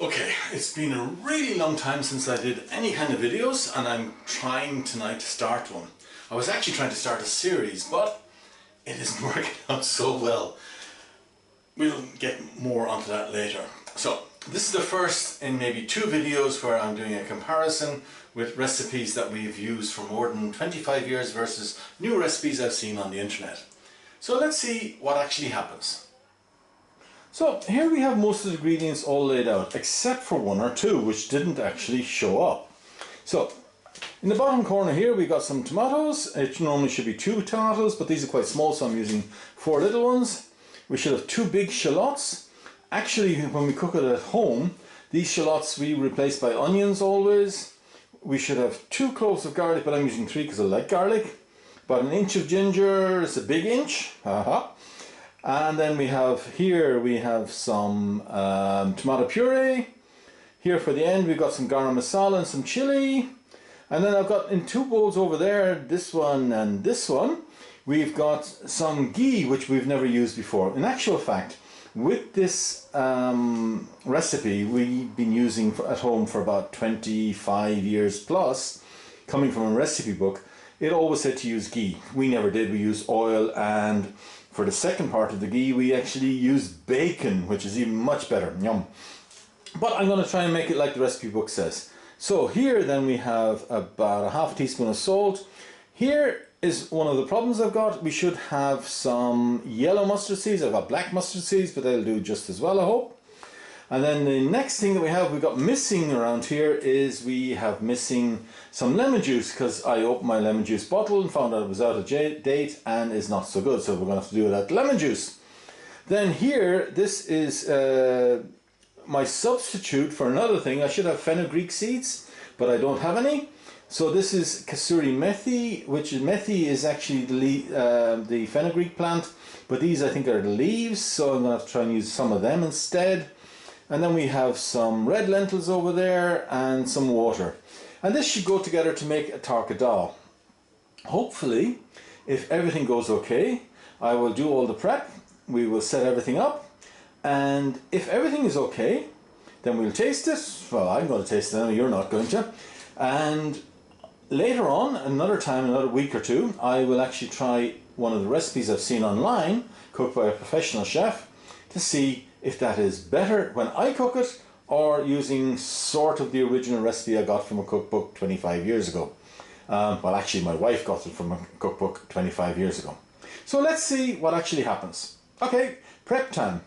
Okay, it's been a really long time since I did any kind of videos, and I'm trying tonight to start one. I was actually trying to start a series, but it isn't working out so well. We'll get more onto that later. So this is the first in maybe 2 videos where I'm doing a comparison with recipes that we've used for more than 25 years versus new recipes I've seen on the internet. So let's see what actually happens. So here we have most of the ingredients all laid out, except for 1 or 2 which didn't actually show up. So in the bottom corner here we got some tomatoes. It normally should be 2 tomatoes, but these are quite small, so I'm using 4 little ones. We should have 2 big shallots. Actually, when we cook it at home, these shallots we replace by onions always. We should have 2 cloves of garlic, but I'm using 3 because I like garlic. About 1 inch of ginger, it's a big inch. And then we have some tomato puree. Here for the end we've got some garam masala and some chili. And then I've got in 2 bowls over there, this one and this one, we've got some ghee, which we've never used before. In actual fact, with this recipe we've been using at home for about 25 years plus, coming from a recipe book. It always said to use ghee. We never did. We used oil, and for the second part of the ghee we actually used bacon, which is even much better. Yum. But I'm going to try and make it like the recipe book says. So here then we have about 1/2 teaspoon of salt. Here is one of the problems I've got. We should have some yellow mustard seeds. I've got black mustard seeds, but they'll do just as well, I hope. And then the next thing that we've got missing around here is missing some lemon juice, because I opened my lemon juice bottle and found out it was out of date and is not so good, so we're going to have to do without lemon juice. Then here, this is my substitute for another thing. I should have fenugreek seeds, but I don't have any. So this is kasuri methi, which is methi is actually the fenugreek plant, but these I think are the leaves, so I'm going to have to try and use some of them instead. And then we have some red lentils over there and some water. And this should go together to make a Tarka Daal. Hopefully, if everything goes okay, I will do all the prep. We will set everything up. And if everything is okay, then we'll taste it. Well, I'm going to taste it, you're not going to. And later on, another time, another week or 2, I will actually try one of the recipes I've seen online, cooked by a professional chef, to see if that is better when I cook it, or using sort of the original recipe I got from a cookbook 25 years ago. Well, actually my wife got it from a cookbook 25 years ago. So let's see what actually happens. Okay, prep time.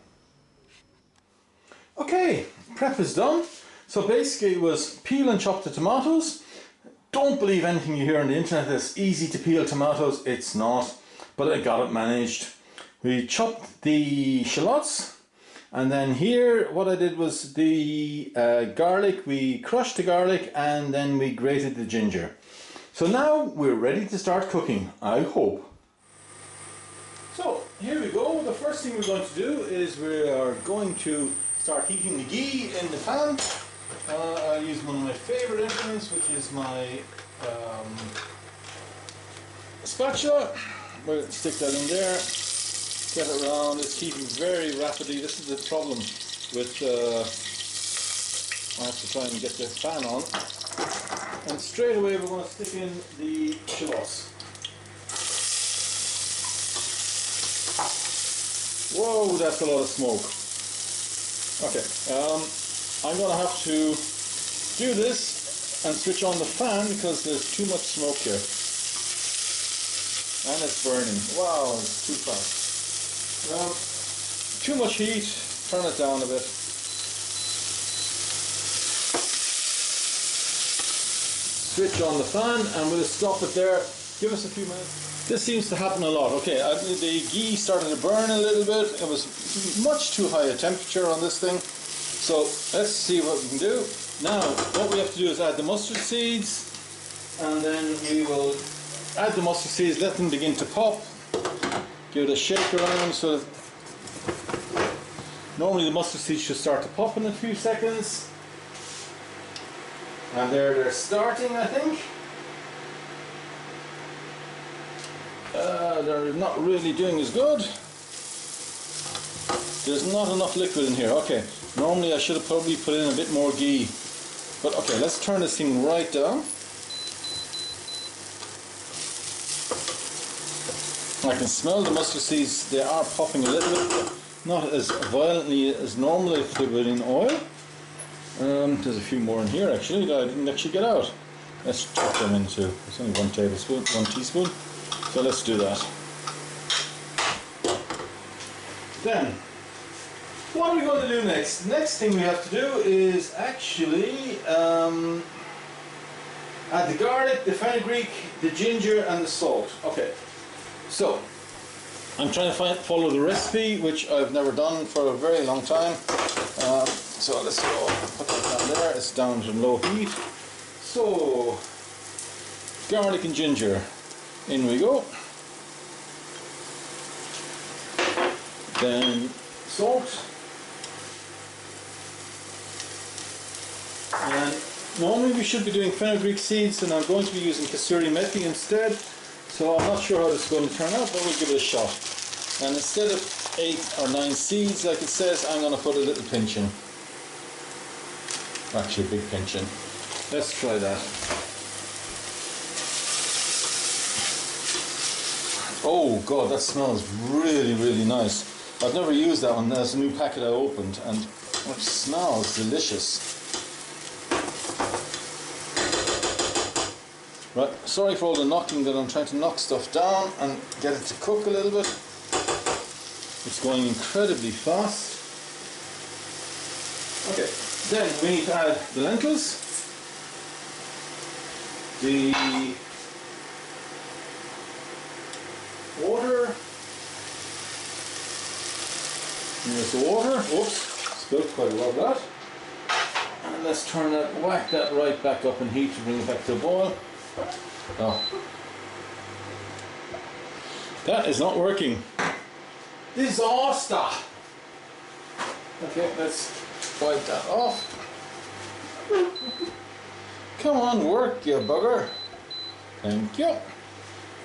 Okay, prep is done. So basically it was peel and chop the tomatoes. Don't believe anything you hear on the internet that's easy to peel tomatoes. It's not, but I got it managed. We chopped the shallots. And then here what I did was the garlic, we crushed the garlic and then we grated the ginger. So now we're ready to start cooking, I hope. So here we go. The first thing we're going to do is we are going to start heating the ghee in the pan. I'll use one of my favorite implements, which is my spatula. We'll stick that in there. Get it around. It's heating very rapidly. This is the problem with I have to try and get the fan on. And straight away we're going to stick in the shallots. Whoa, that's a lot of smoke. Okay, I'm going to have to do this and switch on the fan because there's too much smoke here. And it's burning. Wow, it's too fast. Too much heat, turn it down a bit. Switch on the fan and we'll stop it there. Give us a few minutes. This seems to happen a lot. Okay, the ghee started to burn a little bit. It was much too high a temperature on this thing. So let's see what we can do. Now, what we have to do is add the mustard seeds, and then we will add the mustard seeds, let them begin to pop. Give it a shake around so that normally the mustard seeds should start to pop in a few seconds. And there they're starting, I think. They're not really doing as good. There's not enough liquid in here. Okay, Normally I should have probably put in a bit more ghee. But okay, let's turn this thing right down. I can smell the mustard seeds. They are popping a little bit, but not as violently as normal if they were in oil. There's a few more in here actually that I didn't actually get out. Let's chuck them in too. It's only 1 tablespoon, 1 teaspoon. So let's do that. Then, what are we going to do next? The next thing we have to do is actually add the garlic, the fenugreek, the ginger and the salt. Okay, so I'm trying to follow the recipe, which I've never done for a very long time. So let's go put that down there. It's down to low heat. So, garlic and ginger. In we go. Then salt. And normally we should be doing fenugreek seeds, and I'm going to be using kasuri methi instead. So I'm not sure how this is going to turn out, but we'll give it a shot. And instead of 8 or 9 seeds, like it says, I'm going to put a little pinch in. Actually, a big pinch in. Let's try that. Oh God, that smells really, really nice. I've never used that one. There's a new packet I opened, and it smells delicious. Right, sorry for all the knocking that I'm trying to knock stuff down and get it to cook a little bit. It's going incredibly fast. Okay, then we need to add the lentils, the water, here's the water, whoops, spilled quite a lot of that. And let's turn that, whack that right back up in heat to bring it back to a boil. Oh, that is not working. Disaster! Okay, let's wipe that off. Come on, work, you bugger. Thank you.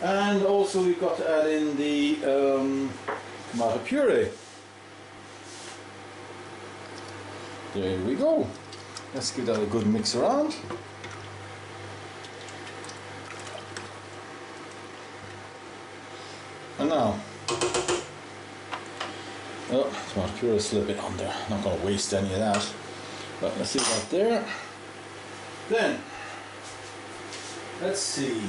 And also we've got to add in the tomato puree. There we go. Let's give that a good mix around. And now, oh, tomato puree is still a bit on there. I'm not going to waste any of that. But let's leave that there. Then, let's see.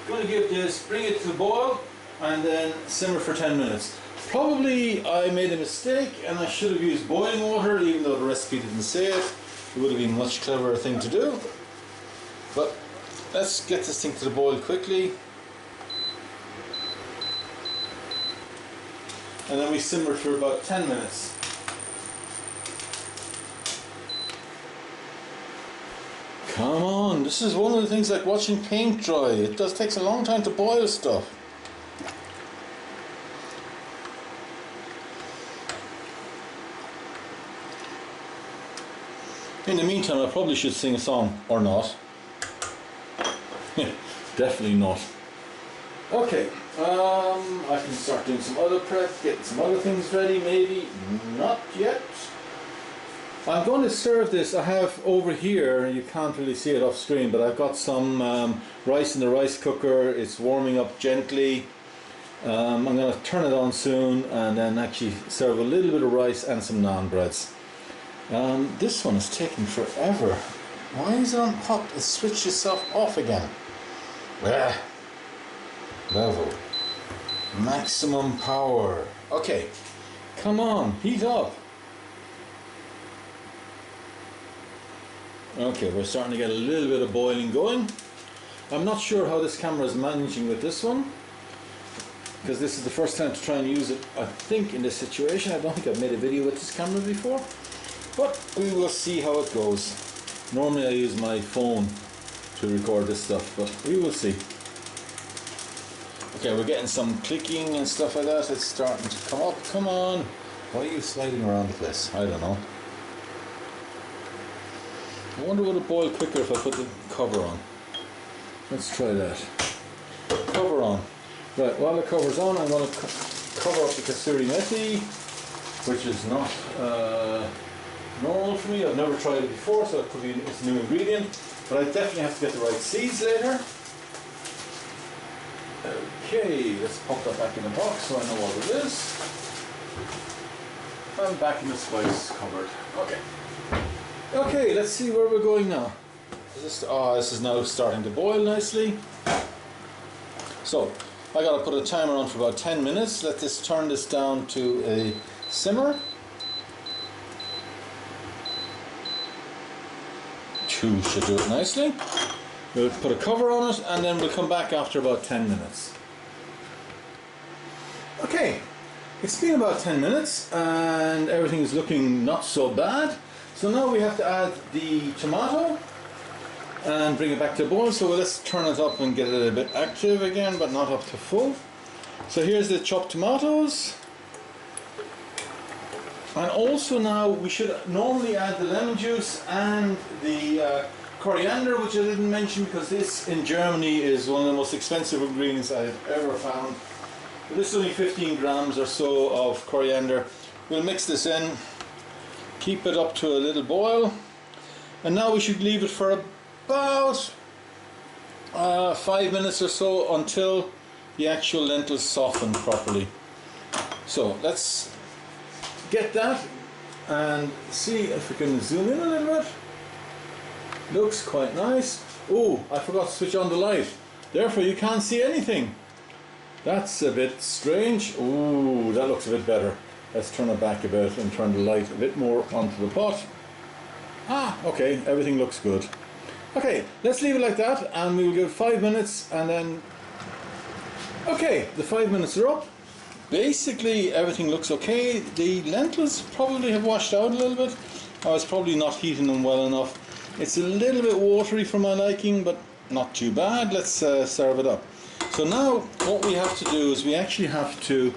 I'm going to give this, bring it to the boil, and then simmer for 10 minutes. Probably I made a mistake and I should have used boiling water, even though the recipe didn't say it. It would have been a much cleverer thing to do. But let's get this thing to the boil quickly. And then we simmer for about 10 minutes. Come on, this is one of the things like watching paint dry. It takes a long time to boil stuff. In the meantime, I probably should sing a song, or not. Definitely not. Okay, I can start doing some other prep, getting some other things ready, maybe. Not yet. I'm going to serve this. I have over here, you can't really see it off screen, but I've got some rice in the rice cooker. It's warming up gently. I'm going to turn it on soon and then actually serve a little bit of rice and some naan breads. This one is taking forever. Why is it on hot? It switched itself off again. Level. Maximum power. Okay, come on, heat up. Okay, we're starting to get a little bit of boiling going. I'm not sure how this camera is managing with this one, because this is the first time to try and use it, I think, in this situation. I don't think I've made a video with this camera before, but we will see how it goes. Normally I use my phone to record this stuff, but we will see. Okay, we're getting some clicking and stuff like that. It's starting to come up. Come on. Why are you sliding around the place? I don't know. I wonder would it boil quicker if I put the cover on. Let's try that. Cover on. Right, while the cover's on, I'm going to cover up the kasuri methi. which is not normal for me. I've never tried it before, so it could be it's a new ingredient, but I definitely have to get the right seeds later. Okay, let's pop that back in the box so I know what it is. And back in the spice cupboard. Okay. Okay, let's see where we're going now. This is now starting to boil nicely. So, I gotta put a timer on for about 10 minutes. Let this turn this down to a simmer. 2 should do it nicely. We'll put a cover on it and then we'll come back after about 10 minutes. Okay, it's been about 10 minutes and everything is looking not so bad. So now we have to add the tomato and bring it back to a boil. So let's turn it up and get it a bit active again, but not up to full. So here's the chopped tomatoes. And also now we should normally add the lemon juice and the coriander, which I didn't mention because this in Germany is one of the most expensive ingredients I've ever found. But this is only 15 grams or so of coriander. We'll mix this in, keep it up to a little boil, and now we should leave it for about 5 minutes or so until the actual lentils soften properly. So let's get that and see if we can zoom in a little bit. Looks quite nice. Oh, I forgot to switch on the light, therefore you can't see anything. That's a bit strange. Ooh, that looks a bit better. Let's turn it back a bit and turn the light a bit more onto the pot. Okay, everything looks good. Okay, let's leave it like that and we'll give 5 minutes and then... Okay, the 5 minutes are up. Basically everything looks okay. The lentils probably have washed out a little bit. I was probably not heating them well enough. It's a little bit watery for my liking, but not too bad. Let's serve it up. So now what we have to do is we actually have to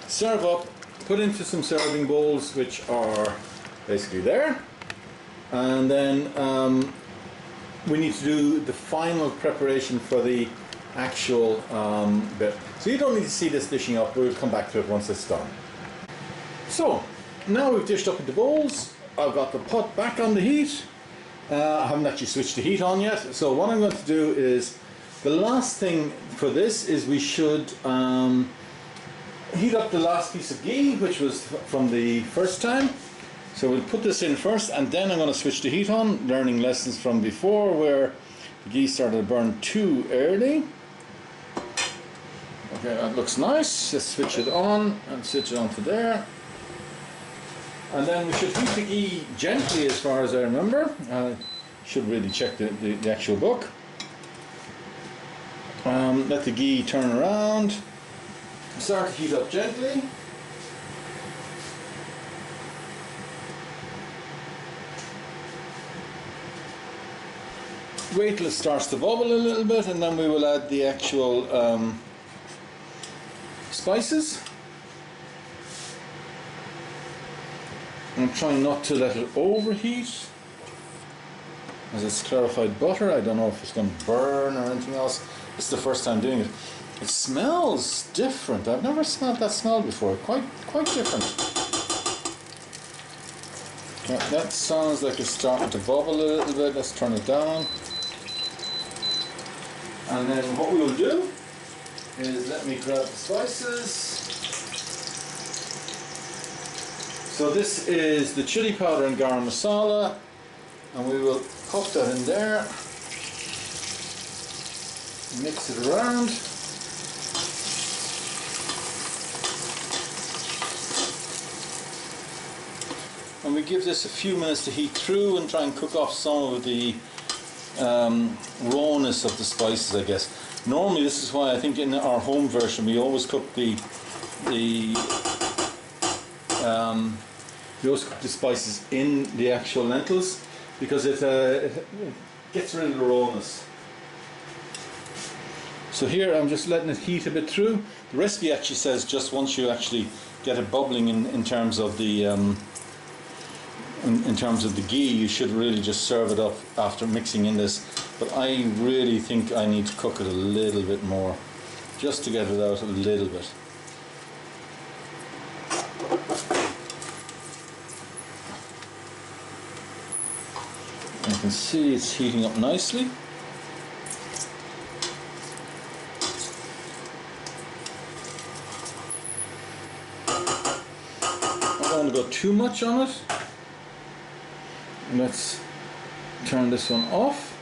serve up, put into some serving bowls which are basically there, and then we need to do the final preparation for the actual bit. So you don't need to see this dishing up, we'll come back to it once it's done. So now we've dished up into bowls. I've got the pot back on the heat. I haven't actually switched the heat on yet, so what I'm going to do is, the last thing for this is we should heat up the last piece of ghee, which was from the first time. So we'll put this in first and then I'm going to switch the heat on, learning lessons from before where the ghee started to burn too early. Okay, that looks nice. Let's switch it on and switch it on to there. And then we should heat the ghee gently as far as I remember. Should really check the actual book. Let the ghee turn around. Start to heat up gently. Wait till it starts to bubble a little bit and then we will add the actual spices. I'm trying not to let it overheat, as it's clarified butter. I don't know if it's going to burn or anything else. It's the first time doing it. It smells different. I've never smelled that smell before. Quite different. Yeah, that sounds like it's starting to bubble a little bit. Let's turn it down. And then what we will do is let me grab the spices. So this is the chili powder and garam masala, and we will pop that in there, mix it around, and we give this a few minutes to heat through and try and cook off some of the rawness of the spices, I guess. Normally this is why I think in our home version we always cook the spices in the actual lentils, because it gets rid of the rawness. So here I'm just letting it heat a bit through. The recipe actually says just once you actually get it bubbling in terms of the in terms of the ghee, you should really just serve it up after mixing in this. But I really think I need to cook it a little bit more, just to get it out a little bit. You can see it's heating up nicely. I don't want to go too much on it. Let's turn this one off.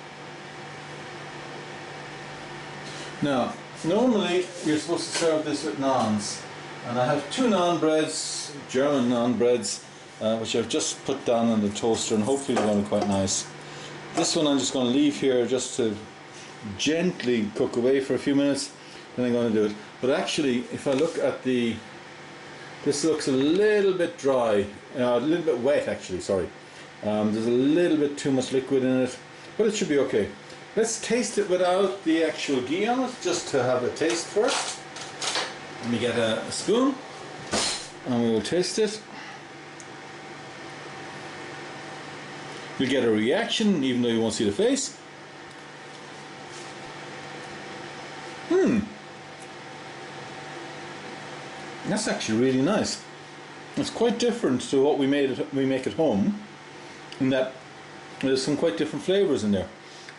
Now, normally you're supposed to serve this with naans, and I have 2 naan breads, German naan breads, which I've just put down on the toaster, and hopefully they're going to be quite nice. This one I'm just going to leave here just to gently cook away for a few minutes, then I'm going to do it. But actually, if I look at this looks a little bit dry, a little bit wet actually, sorry. There's a little bit too much liquid in it, but it should be okay. Let's taste it without the actual ghee on it, just to have a taste first. Let me get a spoon and we will taste it. You'll get a reaction even though you won't see the face. That's actually really nice. It's quite different to what we make at home, in that there's some quite different flavours in there.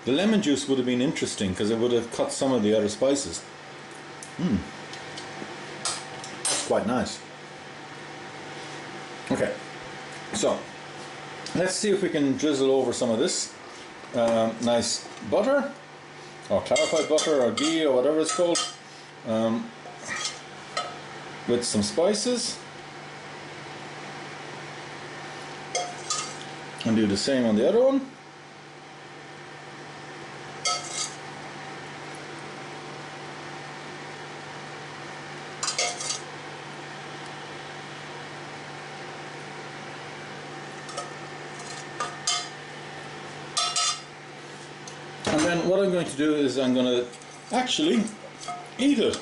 The lemon juice would have been interesting because it would have cut some of the other spices. That's quite nice. Okay, so let's see if we can drizzle over some of this nice butter, or clarified butter, or ghee, or whatever it's called, with some spices, and do the same on the other one. And then what I'm going to do is I'm going to actually eat it.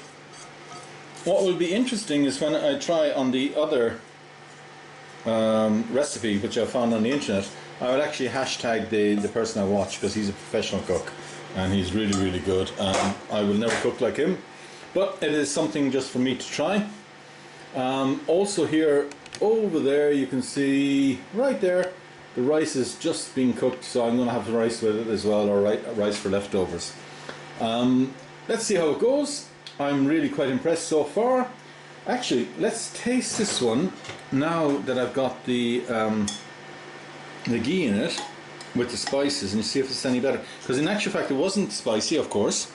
What will be interesting is when I try on the other recipe, which I found on the internet, I will actually hashtag the person I watch, because he's a professional cook and he's really, really good. I will never cook like him, but it is something just for me to try. Also here, over there, you can see right there, the rice is just being cooked, so I'm going to have the rice with it as well, or rice for leftovers. Let's see how it goes. I'm really quite impressed so far. Actually, let's taste this one now that I've got the ghee in it with the spices, and see if it's any better. Because in actual fact, it wasn't spicy, of course.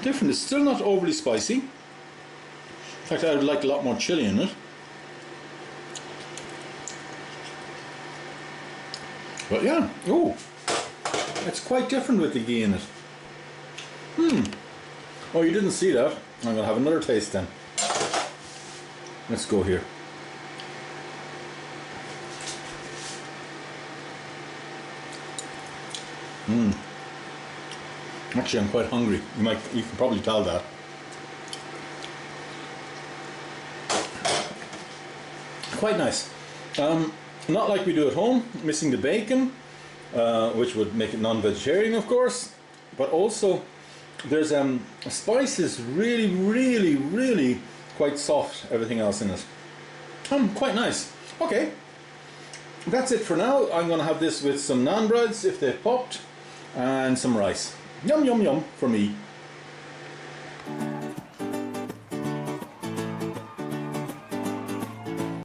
Different. It's still not overly spicy. In fact, I would like a lot more chili in it. But yeah, oh, it's quite different with the ghee in it. Oh, you didn't see that. I'm going to have another taste then. Let's go here. Actually, I'm quite hungry. You can probably tell that. Quite nice. Not like we do at home, missing the bacon, which would make it non-vegetarian, of course. But also, there's spices really, really, really quite soft. Everything else in it. Quite nice. Okay, that's it for now. I'm going to have this with some naan breads if they've popped, and some rice. Yum, yum, yum for me.